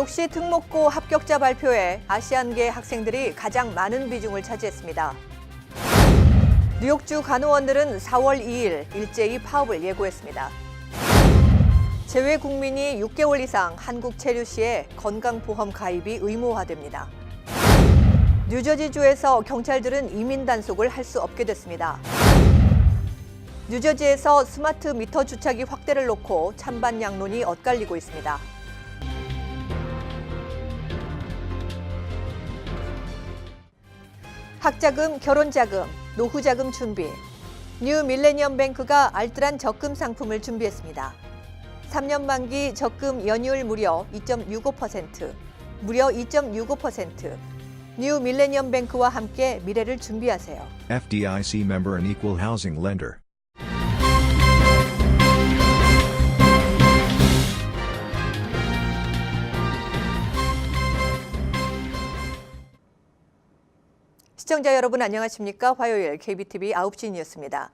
뉴욕시 특목고 합격자 발표에 아시안계 학생들이 가장 많은 비중을 차지했습니다. 뉴욕주 간호원들은 4월 2일 일제히 파업을 예고했습니다. 재외 국민이 6개월 이상 한국 체류 시에 건강보험 가입이 의무화됩니다. 뉴저지주에서 경찰들은 이민 단속을 할 수 없게 됐습니다. 뉴저지에서 스마트 미터 주차기 확대를 놓고 찬반 양론이 엇갈리고 있습니다. 학자금, 결혼자금, 노후자금 준비. 뉴 밀레니엄 뱅크가 알뜰한 적금 상품을 준비했습니다. 3년 만기 적금 연이율 무려 2.65%, 무려 2.65%. 뉴 밀레니엄 뱅크와 함께 미래를 준비하세요. FDIC member and equal housing lender. 시청자 여러분 안녕하십니까? 화요일 KBTV 9시 뉴스입니다.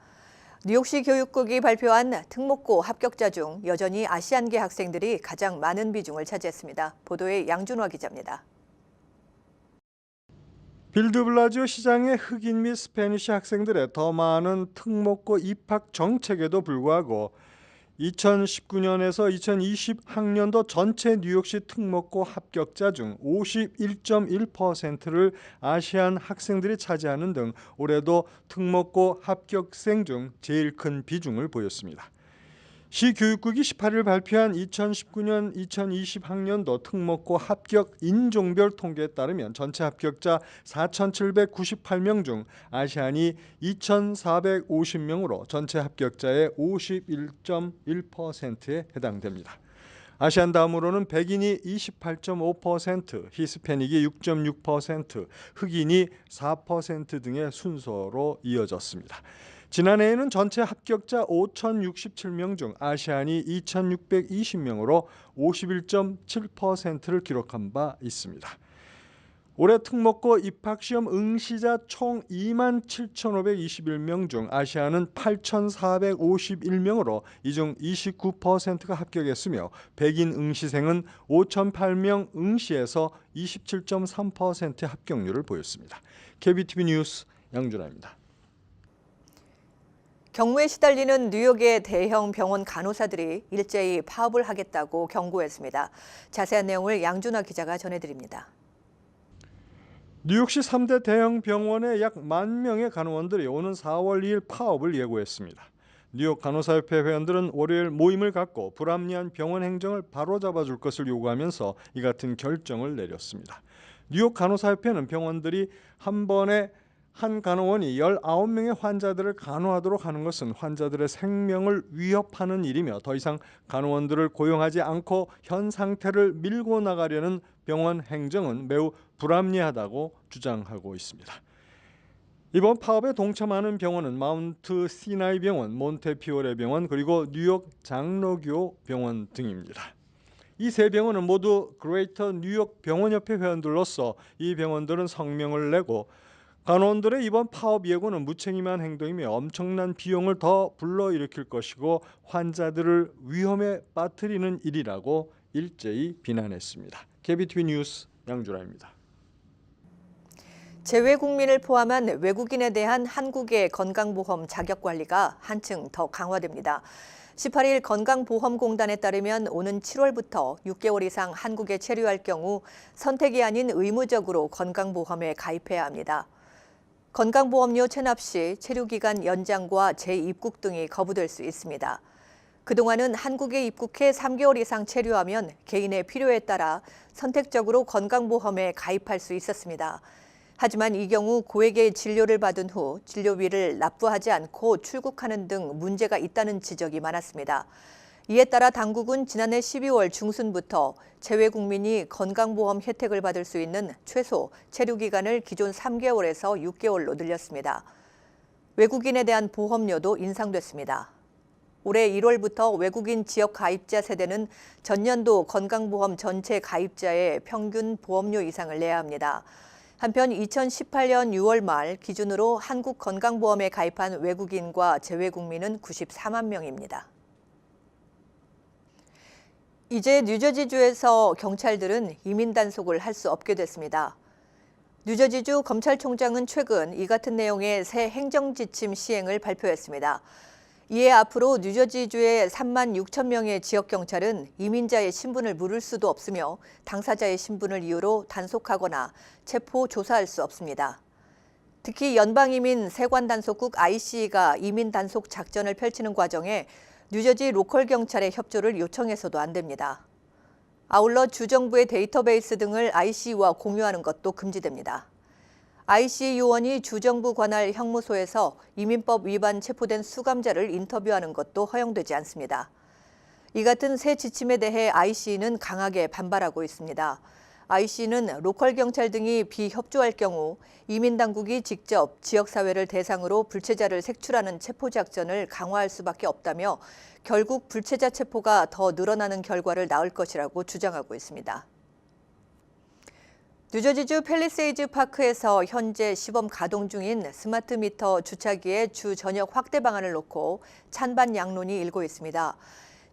뉴욕시 교육국이 발표한 특목고 합격자 중 여전히 아시안계 학생들이 가장 많은 비중을 차지했습니다. 보도에 양준화 기자입니다. 빌드블라지오 시장의 흑인 및 스페니쉬 학생들의 더 많은 특목고 입학 정책에도 불구하고 2019년에서 2020 학년도 전체 뉴욕시 특목고 합격자 중 51.1%를 아시안 학생들이 차지하는 등 올해도 특목고 합격생 중 제일 큰 비중을 보였습니다. 시 교육국이 18일 발표한 2019년 2020 학년도 특목고 합격 인종별 통계에 따르면 전체 합격자 4,798명 중 아시안이 2,450명으로 전체 합격자의 51.1%에 해당됩니다. 아시안 다음으로는 백인이 28.5%, 히스패닉이 6.6%, 흑인이 4% 등의 순서로 이어졌습니다. 지난해에는 전체 합격자 5,067명 중 아시안이 2,620명으로 51.7%를 기록한 바 있습니다. 올해 특목고 입학시험 응시자 총 27,521명 중 아시안은 8,451명으로 이 중 29%가 합격했으며 백인 응시생은 5,008명 응시에서 27.3%의 합격률을 보였습니다. KBTV 뉴스 양준하입니다. 경무에 시달리는 뉴욕의 대형 병원 간호사들이 일제히 파업을 하겠다고 경고했습니다. 자세한 내용을 양준하 기자가 전해드립니다. 뉴욕시 3대 대형 병원의 약 10,000명의 간호원들이 오는 4월 2일 파업을 예고했습니다. 뉴욕 간호사협회 회원들은 월요일 모임을 갖고 불합리한 병원 행정을 바로잡아 줄 것을 요구하면서 이 같은 결정을 내렸습니다. 뉴욕 간호사협회는 병원들이 한 번에 한 간호원이 19명의 환자들을 간호하도록 하는 것은 환자들의 생명을 위협하는 일이며 더 이상 간호원들을 고용하지 않고 현 상태를 밀고 나가려는 병원 행정은 매우 불합리하다고 주장하고 있습니다. 이번 파업에 동참하는 병원은 마운트 시나이 병원, 몬테피오레 병원, 그리고 뉴욕 장로교 병원 등입니다. 이 세 병원은 모두 그레이터 뉴욕 병원협회 회원들로서 이 병원들은 성명을 내고 간호원들의 이번 파업 예고는 무책임한 행동이며 엄청난 비용을 더 불러일으킬 것이고 환자들을 위험에 빠뜨리는 일이라고 일제히 비난했습니다. KBTV 뉴스 양준하입니다. 재외 국민을 포함한 외국인에 대한 한국의 건강보험 자격관리가 한층 더 강화됩니다. 18일 건강보험공단에 따르면 오는 7월부터 6개월 이상 한국에 체류할 경우 선택이 아닌 의무적으로 건강보험에 가입해야 합니다. 건강보험료 체납 시 체류기간 연장과 재입국 등이 거부될 수 있습니다. 그동안은 한국에 입국해 3개월 이상 체류하면 개인의 필요에 따라 선택적으로 건강보험에 가입할 수 있었습니다. 하지만 이 경우 고액의 진료를 받은 후 진료비를 납부하지 않고 출국하는 등 문제가 있다는 지적이 많았습니다. 이에 따라 당국은 지난해 12월 중순부터 재외 국민이 건강보험 혜택을 받을 수 있는 최소 체류 기간을 기존 3개월에서 6개월로 늘렸습니다. 외국인에 대한 보험료도 인상됐습니다. 올해 1월부터 외국인 지역 가입자 세대는 전년도 건강보험 전체 가입자의 평균 보험료 이상을 내야 합니다. 한편 2018년 6월 말 기준으로 한국 건강보험에 가입한 외국인과 재외 국민은 94만 명입니다. 이제 뉴저지주에서 경찰들은 이민 단속을 할 수 없게 됐습니다. 뉴저지주 검찰총장은 최근 이 같은 내용의 새 행정지침 시행을 발표했습니다. 이에 앞으로 뉴저지주의 3만 6천 명의 지역경찰은 이민자의 신분을 물을 수도 없으며 당사자의 신분을 이유로 단속하거나 체포, 조사할 수 없습니다. 특히 연방이민 세관단속국 IC가 이민 단속 작전을 펼치는 과정에 뉴저지 로컬 경찰의 협조를 요청해서도 안 됩니다. 아울러 주정부의 데이터베이스 등을 IC와 공유하는 것도 금지됩니다. IC 요원이 주정부 관할 형무소에서 이민법 위반 체포된 수감자를 인터뷰하는 것도 허용되지 않습니다. 이 같은 새 지침에 대해 IC는 강하게 반발하고 있습니다. IC는 로컬 경찰 등이 비협조할 경우 이민당국이 직접 지역사회를 대상으로 불체자를 색출하는 체포작전을 강화할 수밖에 없다며 결국 불체자 체포가 더 늘어나는 결과를 낳을 것이라고 주장하고 있습니다. 뉴저지주 팰리세이즈 파크에서 현재 시범 가동 중인 스마트 미터 주차기의 주 전역 확대 방안을 놓고 찬반 양론이 일고 있습니다.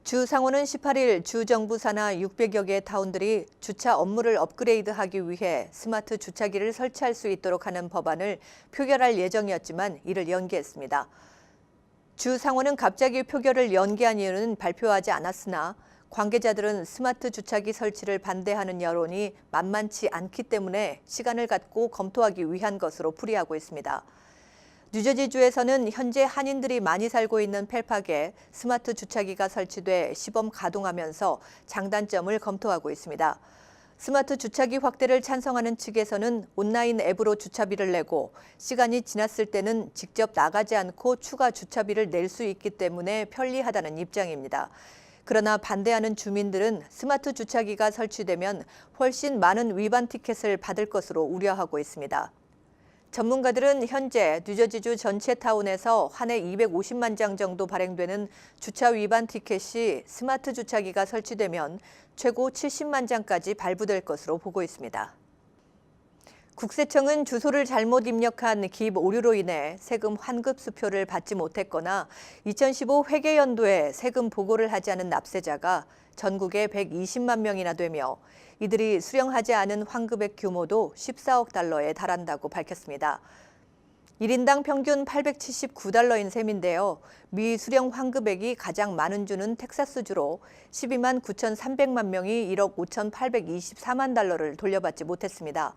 주 상원은 18일 주 정부 산하 600여 개의 타운들이 주차 업무를 업그레이드하기 위해 스마트 주차기를 설치할 수 있도록 하는 법안을 표결할 예정이었지만 이를 연기했습니다. 주 상원은 갑자기 표결을 연기한 이유는 발표하지 않았으나 관계자들은 스마트 주차기 설치를 반대하는 여론이 만만치 않기 때문에 시간을 갖고 검토하기 위한 것으로 풀이하고 있습니다. 뉴저지주에서는 현재 한인들이 많이 살고 있는 펠팍에 스마트 주차기가 설치돼 시범 가동하면서 장단점을 검토하고 있습니다. 스마트 주차기 확대를 찬성하는 측에서는 온라인 앱으로 주차비를 내고 시간이 지났을 때는 직접 나가지 않고 추가 주차비를 낼 수 있기 때문에 편리하다는 입장입니다. 그러나 반대하는 주민들은 스마트 주차기가 설치되면 훨씬 많은 위반 티켓을 받을 것으로 우려하고 있습니다. 전문가들은 현재 뉴저지주 전체 타운에서 한 해 250만 장 정도 발행되는 주차 위반 티켓이 스마트 주차기가 설치되면 최고 70만 장까지 발부될 것으로 보고 있습니다. 국세청은 주소를 잘못 입력한 기입 오류로 인해 세금 환급 수표를 받지 못했거나 2015 회계연도에 세금 보고를 하지 않은 납세자가 전국에 120만 명이나 되며 이들이 수령하지 않은 환급액 규모도 14억 달러에 달한다고 밝혔습니다. 1인당 평균 879달러인 셈인데요. 미수령 환급액이 가장 많은 주는 텍사스주로 12만 9,300만 명이 1억 5,824만 달러를 돌려받지 못했습니다.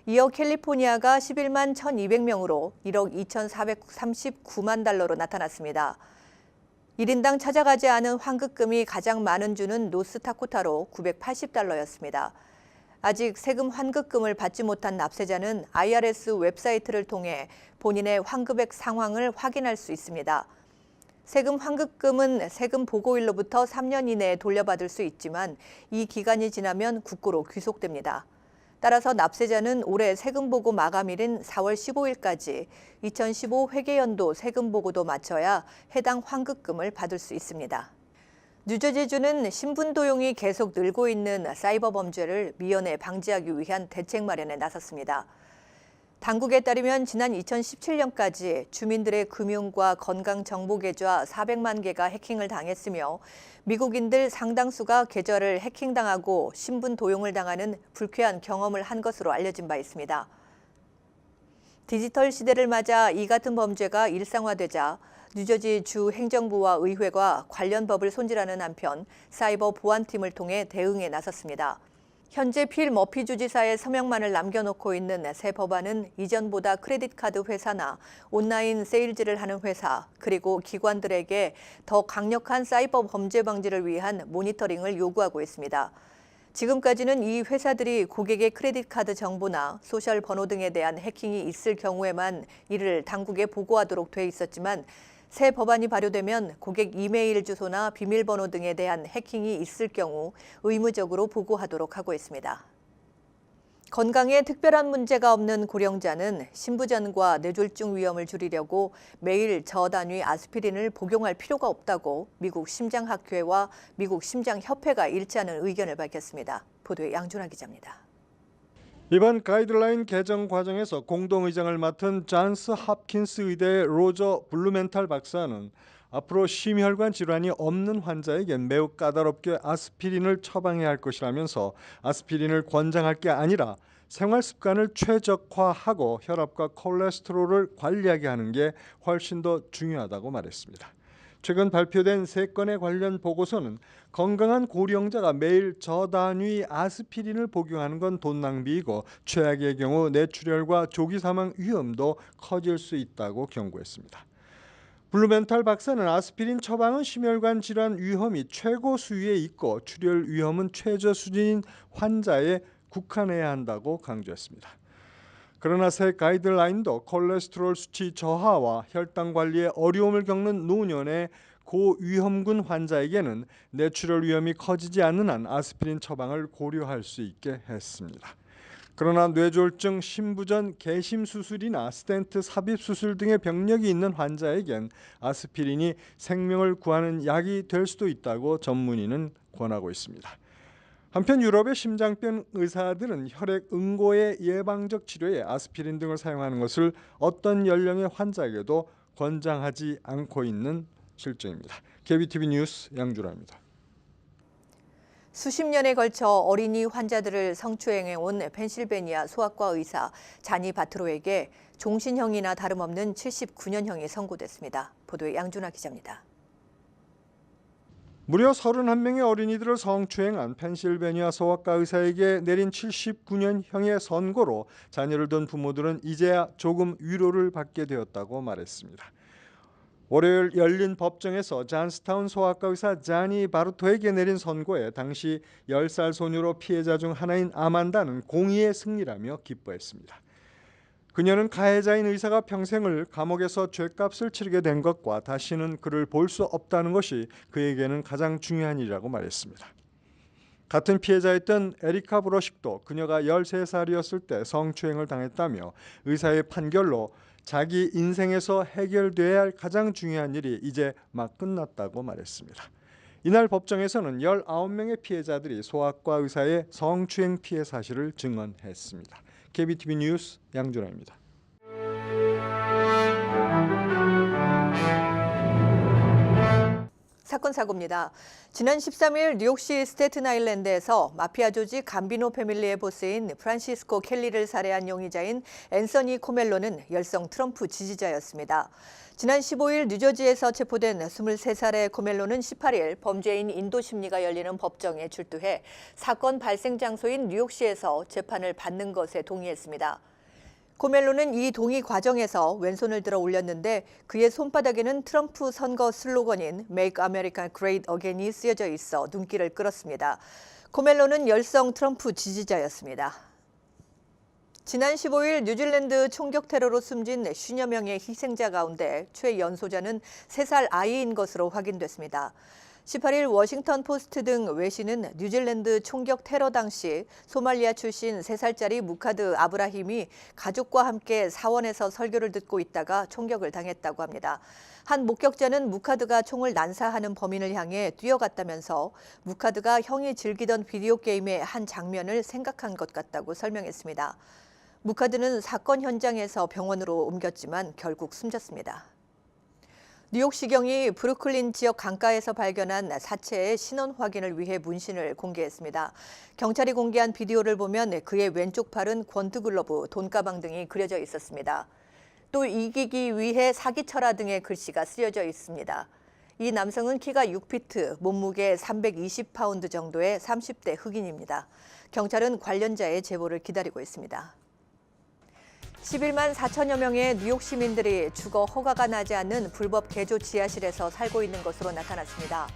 이어 캘리포니아가 11만 1,200명으로 1억 2,439만 달러로 나타났습니다. 1인당 찾아가지 않은 환급금이 가장 많은 주는 노스다코타로 980달러였습니다. 아직 세금 환급금을 받지 못한 납세자는 IRS 웹사이트를 통해 본인의 환급액 상황을 확인할 수 있습니다. 세금 환급금은 세금 보고일로부터 3년 이내에 돌려받을 수 있지만 이 기간이 지나면 국고로 귀속됩니다. 따라서 납세자는 올해 세금 보고 마감일인 4월 15일까지 2015 회계연도 세금 보고도 마쳐야 해당 환급금을 받을 수 있습니다. 뉴저지주는 신분 도용이 계속 늘고 있는 사이버 범죄를 미연에 방지하기 위한 대책 마련에 나섰습니다. 당국에 따르면 지난 2017년까지 주민들의 금융과 건강 정보 계좌 400만 개가 해킹을 당했으며 미국인들 상당수가 계좌를 해킹당하고 신분 도용을 당하는 불쾌한 경험을 한 것으로 알려진 바 있습니다. 디지털 시대를 맞아 이 같은 범죄가 일상화되자 뉴저지 주 행정부와 의회가 관련 법을 손질하는 한편 사이버 보안팀을 통해 대응에 나섰습니다. 현재 필 머피 주지사의 서명만을 남겨놓고 있는 새 법안은 이전보다 크레딧 카드 회사나 온라인 세일즈를 하는 회사 그리고 기관들에게 더 강력한 사이버 범죄 방지를 위한 모니터링을 요구하고 있습니다. 지금까지는 이 회사들이 고객의 크레딧 카드 정보나 소셜 번호 등에 대한 해킹이 있을 경우에만 이를 당국에 보고하도록 돼 있었지만 새 법안이 발효되면 고객 이메일 주소나 비밀번호 등에 대한 해킹이 있을 경우 의무적으로 보고하도록 하고 있습니다. 건강에 특별한 문제가 없는 고령자는 심부전과 뇌졸중 위험을 줄이려고 매일 저단위 아스피린을 복용할 필요가 없다고 미국 심장학회와 미국 심장협회가 일치하는 의견을 밝혔습니다. 보도에 양준하 기자입니다. 이번 가이드라인 개정 과정에서 공동의장을 맡은 잔스 홉킨스 의대의 로저 블루멘탈 박사는 앞으로 심혈관 질환이 없는 환자에겐 매우 까다롭게 아스피린을 처방해야 할 것이라면서 아스피린을 권장할 게 아니라 생활 습관을 최적화하고 혈압과 콜레스테롤을 관리하게 하는 게 훨씬 더 중요하다고 말했습니다. 최근 발표된 3건의 관련 보고서는 건강한 고령자가 매일 저단위 아스피린을 복용하는 건 돈 낭비이고 최악의 경우 뇌출혈과 조기 사망 위험도 커질 수 있다고 경고했습니다. 블루멘탈 박사는 아스피린 처방은 심혈관 질환 위험이 최고 수위에 있고 출혈 위험은 최저 수준인 환자에 국한해야 한다고 강조했습니다. 그러나 새 가이드라인도 콜레스테롤 수치 저하와 혈당 관리에 어려움을 겪는 노년의 고위험군 환자에게는 뇌출혈 위험이 커지지 않는 한 아스피린 처방을 고려할 수 있게 했습니다. 그러나 뇌졸중, 심부전, 개심 수술이나 스텐트 삽입 수술 등의 병력이 있는 환자에겐 아스피린이 생명을 구하는 약이 될 수도 있다고 전문의는 권하고 있습니다. 한편 유럽의 심장병 의사들은 혈액 응고의 예방적 치료에 아스피린 등을 사용하는 것을 어떤 연령의 환자에게도 권장하지 않고 있는 실정입니다. KBTV 뉴스 양준하입니다. 수십 년에 걸쳐 어린이 환자들을 성추행해온 펜실베니아 소아과 의사 자니 바트로에게 종신형이나 다름없는 79년형이 선고됐습니다. 보도에 양준하 기자입니다. 무려 31명의 어린이들을 성추행한 펜실베니아 소아과 의사에게 내린 79년형의 선고로 자녀를 둔 부모들은 이제야 조금 위로를 받게 되었다고 말했습니다. 월요일 열린 법정에서 잔스타운 소아과 의사 자니 바르토에게 내린 선고에 당시 10살 소녀로 피해자 중 하나인 아만다는 공의의 승리라며 기뻐했습니다. 그녀는 가해자인 의사가 평생을 감옥에서 죗값을 치르게 된 것과 다시는 그를 볼 수 없다는 것이 그에게는 가장 중요한 일이라고 말했습니다. 같은 피해자였던 에리카 브러식도 그녀가 13살이었을 때 성추행을 당했다며 의사의 판결로 자기 인생에서 해결돼야 할 가장 중요한 일이 이제 막 끝났다고 말했습니다. 이날 법정에서는 19명의 피해자들이 소아과 의사의 성추행 피해 사실을 증언했습니다. KBTV 뉴스 양준하입니다. 사건 사고입니다. 지난 13일 뉴욕시 스태튼 아일랜드에서 마피아 조직 감비노 패밀리의 보스인 프란시스코 켈리를 살해한 용의자인 앤서니 코멜로는 열성 트럼프 지지자였습니다. 지난 15일 뉴저지에서 체포된 23살의 코멜로는 18일 범죄인 인도 심리가 열리는 법정에 출두해 사건 발생 장소인 뉴욕시에서 재판을 받는 것에 동의했습니다. 코멜로는 이 동의 과정에서 왼손을 들어 올렸는데 그의 손바닥에는 트럼프 선거 슬로건인 Make America Great Again이 쓰여져 있어 눈길을 끌었습니다. 코멜로는 열성 트럼프 지지자였습니다. 지난 15일 뉴질랜드 총격 테러로 숨진 50여 명의 희생자 가운데 최연소자는 3살 아이인 것으로 확인됐습니다. 18일 워싱턴 포스트 등 외신은 뉴질랜드 총격 테러 당시 소말리아 출신 3살짜리 무카드 아브라힘이 가족과 함께 사원에서 설교를 듣고 있다가 총격을 당했다고 합니다. 한 목격자는 무카드가 총을 난사하는 범인을 향해 뛰어갔다면서 무카드가 형이 즐기던 비디오 게임의 한 장면을 생각한 것 같다고 설명했습니다. 무카드는 사건 현장에서 병원으로 옮겼지만 결국 숨졌습니다. 뉴욕시경이 브루클린 지역 강가에서 발견한 사체의 신원 확인을 위해 문신을 공개했습니다. 경찰이 공개한 비디오를 보면 그의 왼쪽 팔은 권투글러브, 돈가방 등이 그려져 있었습니다. 또 이기기 위해 사기쳐라 등의 글씨가 쓰여져 있습니다. 이 남성은 키가 6피트, 몸무게 320파운드 정도의 30대 흑인입니다. 경찰은 관련자의 제보를 기다리고 있습니다. 11만 4천여 명의 뉴욕 시민들이 주거 허가가 나지 않는 불법 개조 지하실에서 살고 있는 것으로 나타났습니다.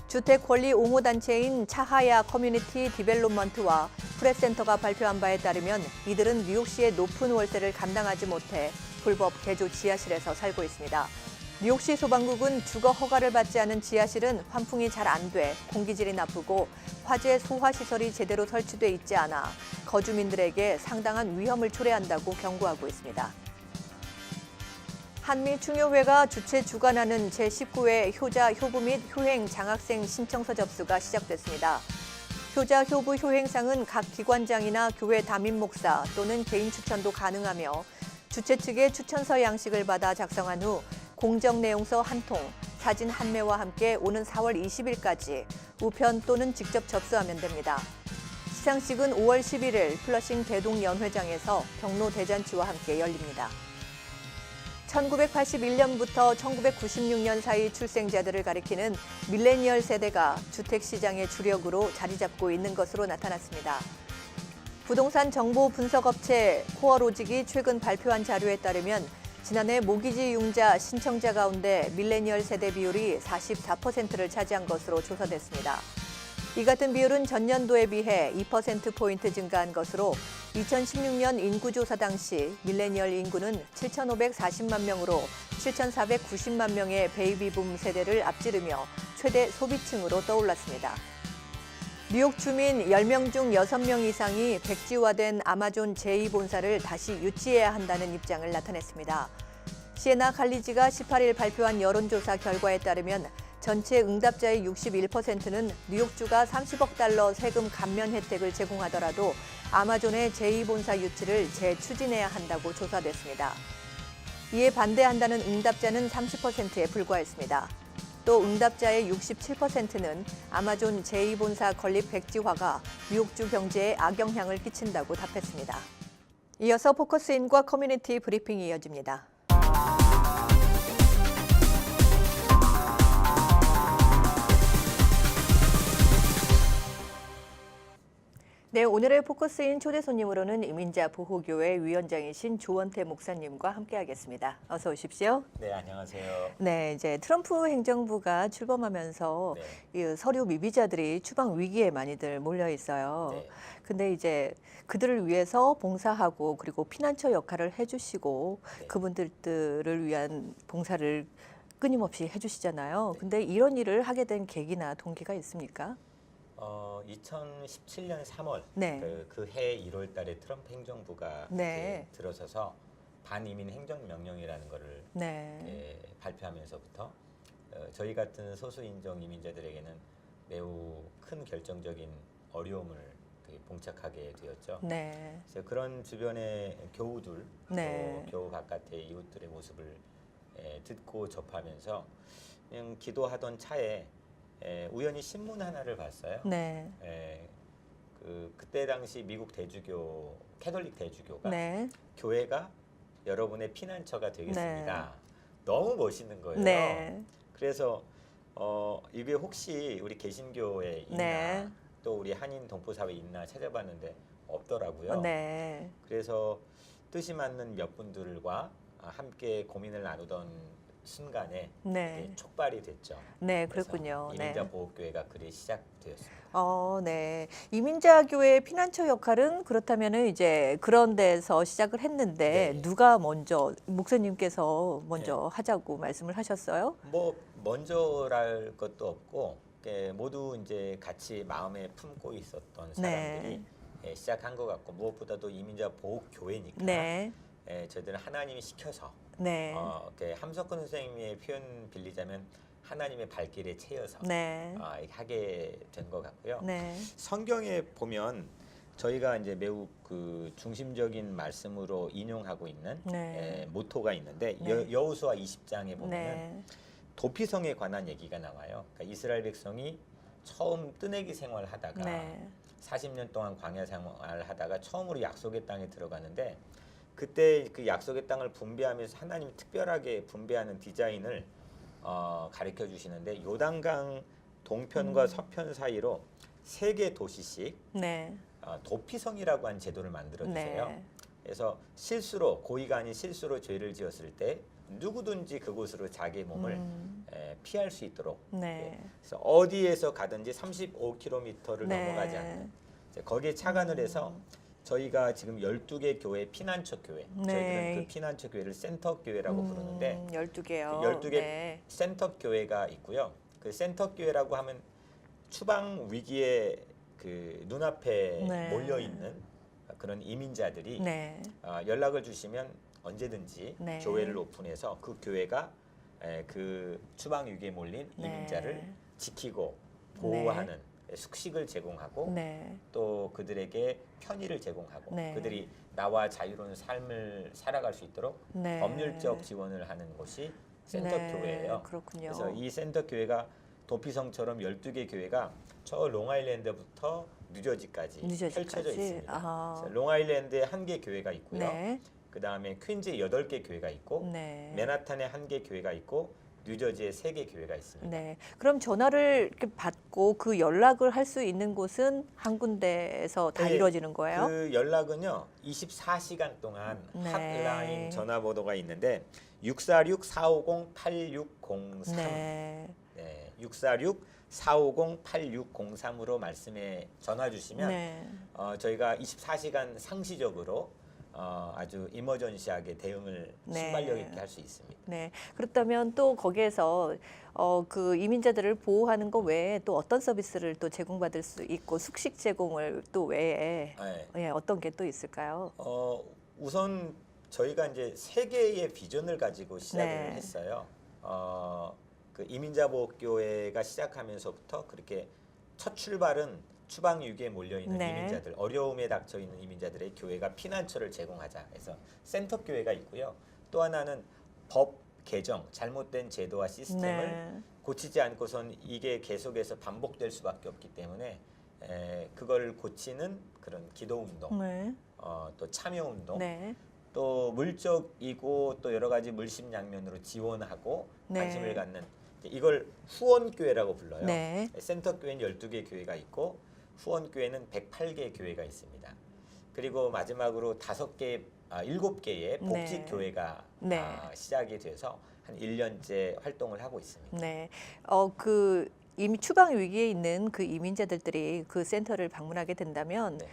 주택 권리 옹호 단체인 차하야 커뮤니티 디벨롭먼트와 프레스센터가 발표한 바에 따르면 이들은 뉴욕시의 높은 월세를 감당하지 못해 불법 개조 지하실에서 살고 있습니다. 뉴욕시 소방국은 주거 허가를 받지 않은 지하실은 환풍이 잘 안 돼 공기질이 나쁘고 화재 소화 시설이 제대로 설치돼 있지 않아 거주민들에게 상당한 위험을 초래한다고 경고하고 있습니다. 한미충효회가 주최 주관하는 제19회 효자, 효부 및 효행 장학생 신청서 접수가 시작됐습니다. 효자, 효부 효행상은 각 기관장이나 교회 담임 목사 또는 개인 추천도 가능하며 주최 측의 추천서 양식을 받아 작성한 후 공정 내용서 한 통, 사진 한매와 함께 오는 4월 20일까지 우편 또는 직접 접수하면 됩니다. 시상식은 5월 11일 플러싱 대동연회장에서 경로 대잔치와 함께 열립니다. 1981년부터 1996년 사이 출생자들을 가리키는 밀레니얼 세대가 주택시장의 주력으로 자리 잡고 있는 것으로 나타났습니다. 부동산 정보 분석업체 코어로직이 최근 발표한 자료에 따르면 지난해 모기지 융자 신청자 가운데 밀레니얼 세대 비율이 44%를 차지한 것으로 조사됐습니다. 이 같은 비율은 전년도에 비해 2%포인트 증가한 것으로 2016년 인구조사 당시 밀레니얼 인구는 7,540만 명으로 7,490만 명의 베이비붐 세대를 앞지르며 최대 소비층으로 떠올랐습니다. 뉴욕 주민 10명 중 6명 이상이 백지화된 아마존 제2본사를 다시 유치해야 한다는 입장을 나타냈습니다. 시에나 칼리지가 18일 발표한 여론조사 결과에 따르면 전체 응답자의 61%는 뉴욕주가 30억 달러 세금 감면 혜택을 제공하더라도 아마존의 제2본사 유치를 재추진해야 한다고 조사됐습니다. 이에 반대한다는 응답자는 30%에 불과했습니다. 또 응답자의 67%는 아마존 제2본사 건립 백지화가 뉴욕주 경제에 악영향을 끼친다고 답했습니다. 이어서 포커스인과 커뮤니티 브리핑이 이어집니다. 네, 오늘의 포커스인 초대 손님으로는 이민자 보호교회 위원장이신 조원태 목사님과 함께하겠습니다. 어서 오십시오. 네, 안녕하세요. 네, 이제 트럼프 행정부가 출범하면서 이 서류 미비자들이 추방 위기에 많이들 몰려 있어요. 네. 근데 이제 그들을 위해서 봉사하고 그리고 피난처 역할을 해주시고 네. 그분들을 위한 봉사를 끊임없이 해주시잖아요. 근데 이런 일을 하게 된 계기나 동기가 있습니까? 2017년 3월 네. 그해 1월 달에 트럼프 행정부가 네. 이제 들어서서 반이민 행정명령이라는 것을 네. 발표하면서부터 저희 같은 소수인종 이민자들에게는 매우 큰 결정적인 어려움을 봉착하게 되었죠. 네. 그래서 그런 주변의 교우들, 네. 또 교우 바깥의 이웃들의 모습을 듣고 접하면서 그냥 기도하던 차에 우연히 신문 하나를 봤어요. 네. 그때 당시 미국 대주교, 캐톨릭 대주교가 네. 교회가 여러분의 피난처가 되겠습니다. 네. 너무 멋있는 거예요. 네. 그래서 이게 혹시 우리 개신교에 있나, 네. 또 우리 한인 동포사회에 있나 찾아봤는데 없더라고요. 네. 그래서 뜻이 맞는 몇 분들과 함께 고민을 나누던 순간에 네. 촉발이 됐죠. 네, 그래서 그랬군요. 이민자 네. 보호교회가 그리 시작되었습니다. 네. 이민자 교회 피난처 역할은 그렇다면은 이제 그런 데서 시작을 했는데 네. 누가 먼저 목사님께서 먼저 하자고 말씀을 하셨어요? 뭐 먼저랄 것도 없고 모두 이제 같이 마음에 품고 있었던 사람들이 시작한 것 같고 무엇보다도 이민자 보호교회니까 네. 저희들은 하나님이 시켜서 네. 함석근 선생님의 표현 빌리자면 하나님의 발길에 채여서 네. 하게 된 것 같고요. 네. 성경에 보면 저희가 이제 매우 그 중심적인 말씀으로 인용하고 있는 네. 모토가 있는데 네. 여호수아 20장에 보면 네. 도피성에 관한 얘기가 나와요. 그러니까 이스라엘 백성이 처음 뜨내기 생활하다가 네. 40년 동안 광야 생활하다가 처음으로 약속의 땅에 들어가는데 그때 그 약속의 땅을 분배하면서 하나님이 특별하게 분배하는 디자인을 가르쳐 주시는데 요단강 동편과 서편 사이로 3개 도시씩 네. 도피성이라고 한 제도를 만들어 주세요. 네. 그래서 실수로 고의가 아닌 실수로 죄를 지었을 때 누구든지 그곳으로 자기 몸을 피할 수 있도록 네. 그래서 어디에서 가든지 35km를 네. 넘어가지 않는 거기에 착안을 해서 저희가 지금 12개 교회 피난처 교회 저희들은 그 피난처 교회를 센터 교회라고 부르는데 12개요. 12개 네. 센터 교회가 있고요. 그 센터 교회라고 하면 추방 위기에 그 눈앞에 네. 몰려 있는 그런 이민자들이 네. 연락을 주시면 언제든지 네. 교회를 오픈해서 그 교회가 그 추방 위기에 몰린 네. 이민자를 지키고 보호하는 숙식을 제공하고 네. 또 그들에게 편의를 제공하고 네. 그들이 나와 자유로운 삶을 살아갈 수 있도록 네. 법률적 지원을 하는 곳이 센터 네, 교회예요. 그렇군요. 그래서 이 센터 교회가 도피성처럼 12개 교회가 저 롱아일랜드부터 뉴저지까지 펼쳐져 있습니다. 아. 그래서 롱아일랜드에 한 개 교회가 있고요. 네. 그다음에 퀸즈에 8개 교회가 있고 네. 맨하탄에 한 개 교회가 있고 뉴저지에 3개 교회가 있습니다. 네. 그럼 전화를 이렇게 받고 그 연락을 할 수 있는 곳은 한 군데에서 다 네, 이루어지는 거예요? 그 연락은요 24시간 동안 네. 핫라인 전화번호가 있는데 646-450-8603 네. 네, 646-450-8603으로 말씀에 전화 주시면 네. 저희가 24시간 상시적으로 아주 이머전시하게 대응을 네. 순발력 있게 할 수 있습니다. 네. 그렇다면 또 거기에서 그 이민자들을 보호하는 것 외에 또 어떤 서비스를 또 제공받을 수 있고 숙식 제공을 또 외에 네. 예, 어떤 게 또 있을까요? 우선 저희가 이제 세 개의 비전을 가지고 시작을 네. 했어요. 그 이민자보호교회가 시작하면서부터 그렇게 첫 출발은 추방 위기에 몰려 있는 네. 이민자들, 어려움에 닥쳐 있는 이민자들의 교회가 피난처를 제공하자 해서 센터 교회가 있고요. 또 하나는 법 개정, 잘못된 제도와 시스템을 네. 고치지 않고선 이게 계속해서 반복될 수밖에 없기 때문에 그걸 고치는 그런 기도 운동, 네. 또 참여 운동, 네. 또 물적이고 또 여러 가지 물심양면으로 지원하고 네. 관심을 갖는 이걸 후원교회라고 불러요. 네. 센터 교회는 12개 교회가 있고 후원교회는 108개 교회가 있습니다. 그리고 마지막으로 7개의 복지교회가 네. 시작이 돼서 한 1년째 활동을 하고 있습니다. 네. 그 이미 추방 위기에 있는 그 이민자들이 그 센터를 방문하게 된다면 네.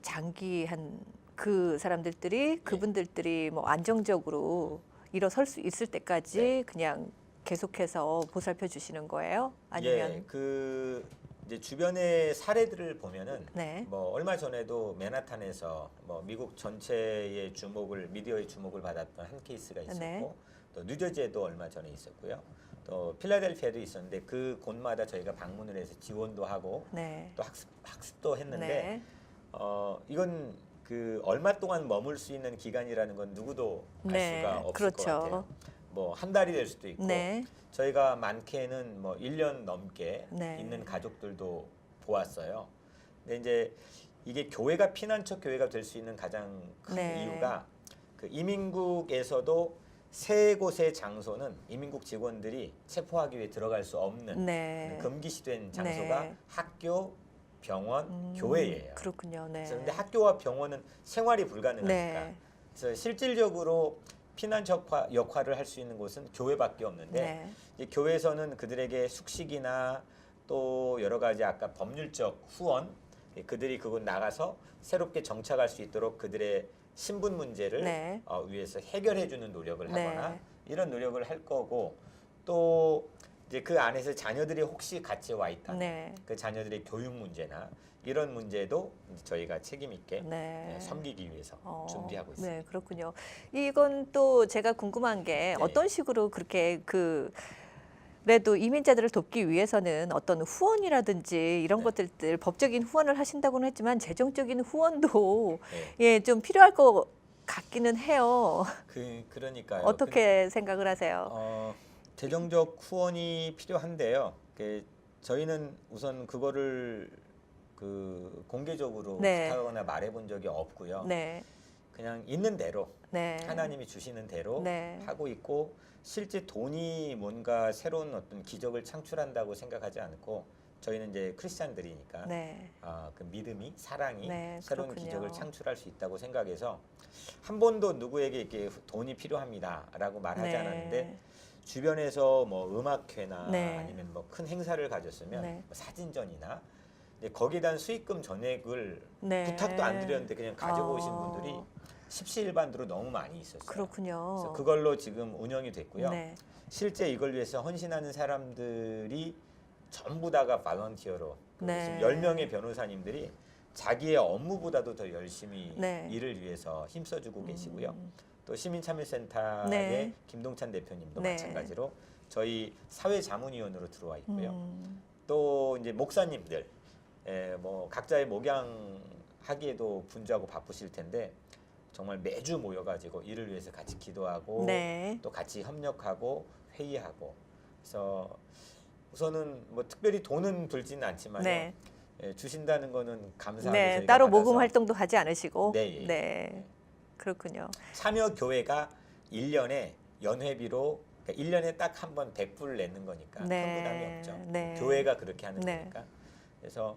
장기한 그 사람들이 그분들이 뭐 안정적으로 일어설 수 있을 때까지 네. 그냥 계속해서 보살펴 주시는 거예요? 아니면 그 이제 주변의 사례들을 보면은 네. 뭐 얼마 전에도 맨하탄에서 뭐 미국 전체의 미디어의 주목을 받았던 한 케이스가 있었고 네. 또 뉴저지에도 얼마 전에 있었고요. 또 필라델피아도 있었는데 그 곳마다 저희가 방문을 해서 지원도 하고 네. 또 학습도 했는데 네. 이건 그 얼마 동안 머물 수 있는 기간이라는 건 누구도 알 네. 수가 없을 그렇죠. 것 같아요. 뭐 한 달이 될 수도 있고 네. 저희가 많게는 뭐 1년 넘게 네. 있는 가족들도 보았어요. 근데 이제 이게 교회가 피난처 교회가 될 수 있는 가장 큰 네. 이유가 그 이민국에서도 세 곳의 장소는 이민국 직원들이 체포하기 위해 들어갈 수 없는 네. 금기시된 장소가 네. 학교, 병원, 교회예요. 그렇군요. 네. 그래서 근데 학교와 병원은 생활이 불가능하니까 네. 그래서 실질적으로 피난처 역할을 할 수 있는 곳은 교회밖에 없는데 네. 이 교회에서는 그들에게 숙식이나 또 여러 가지 아까 법률적 후원 그들이 그곳 나가서 새롭게 정착할 수 있도록 그들의 신분 문제를 네. 위해서 해결해 주는 노력을 네. 하거나 이런 노력을 할 거고 또 이제 그 안에서 자녀들이 혹시 같이 와 있다면 네. 그 자녀들의 교육 문제나 이런 문제도 이제 저희가 책임 있게 네. 섬기기 위해서 준비하고 있습니다. 네, 그렇군요. 이건 또 제가 궁금한 게 네. 어떤 식으로 그렇게 그래도 이민자들을 돕기 위해서는 어떤 후원이라든지 이런 네. 것들 법적인 후원을 하신다고는 했지만 재정적인 후원도 네. 예, 좀 필요할 것 같기는 해요. 그러니까요. 어떻게 생각을 하세요? 재정적 후원이 필요한데요. 저희는 우선 그거를 공개적으로 네. 부탁하거나 말해본 적이 없고요. 네. 그냥 있는 대로 네. 하나님이 주시는 대로 네. 하고 있고 실제 돈이 뭔가 새로운 어떤 기적을 창출한다고 생각하지 않고 저희는 이제 크리스찬들이니까 네. 그 믿음이 사랑이 네, 새로운 그렇군요. 기적을 창출할 수 있다고 생각해서 한 번도 누구에게 이렇게 돈이 필요합니다라고 말하지 네. 않았는데 주변에서 뭐 음악회나 네. 아니면 뭐 큰 행사를 가졌으면 네. 뭐 사진전이나 거기에 대한 수익금 전액을 네. 부탁도 안 드렸는데 그냥 가지고 오신 어. 분들이 십시일반으로 너무 많이 있었어요. 그렇군요. 그래서 그걸로 지금 운영이 됐고요. 네. 실제 이걸 위해서 헌신하는 사람들이 전부 다가 발런티어로 네. 10명의 변호사님들이 자기의 업무보다도 더 열심히 네. 일을 위해서 힘써주고 계시고요. 또 시민참여센터의 네. 김동찬 대표님도 네. 마찬가지로 저희 사회자문위원으로 들어와 있고요. 음. 또 이제 목사님들 뭐 각자의 목양하기에도 분주하고 바쁘실 텐데 정말 매주 모여가지고 이를 위해서 같이 기도하고 네. 또 같이 협력하고 회의하고 그래서 우선은 뭐 특별히 돈은 들지는 않지만 네. 예, 주신다는 거는 감사하게 네. 저희가 따로 받아서 모금 활동도 하지 않으시고. 네, 예. 네. 그렇군요. 참여 교회가 1년에 연회비로 그러니까 1년에 딱 한 번 100불 내는 거니까 네. 큰 부담이 없죠. 네. 교회가 그렇게 하는 네. 거니까. 그래서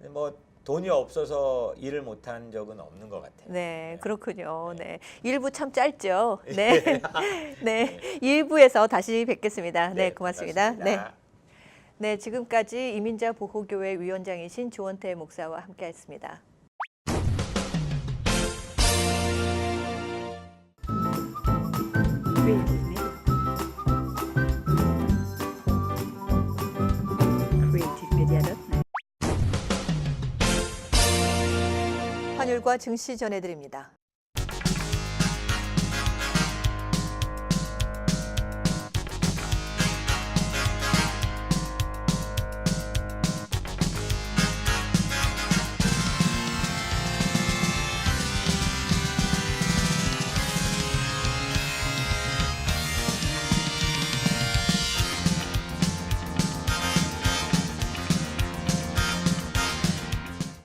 뭐 돈이 없어서 일을 못한 적은 없는 것 같아요. 네, 그렇군요. 네. 네. 1부 참 짧죠. 네. 네. 2부에서 다시 뵙겠습니다. 네, 고맙습니다. 네. 네, 지금까지 이민자 보호교회 위원장이신 조원태 목사와 함께했습니다. 환율과 증시 전해드립니다.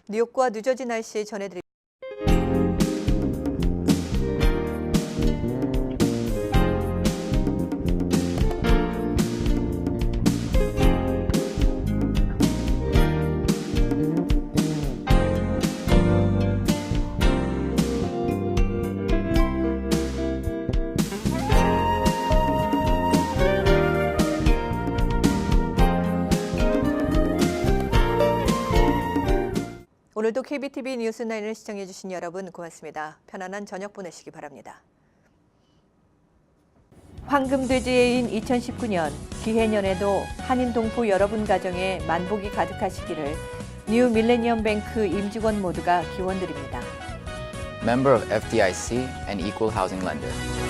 뉴욕과 뉴저지 날씨 전해드립니다. 오늘도 KBTV 뉴스9을 시청해주신 여러분 고맙습니다. 편안한 저녁 보내시기 바랍니다. 황금돼지해인 2019년 기해년에도 한인 동포 여러분 가정에 만복이 가득하시기를 뉴 밀레니엄 뱅크 임직원 모두가 기원드립니다. Member of FDIC and Equal Housing Lender.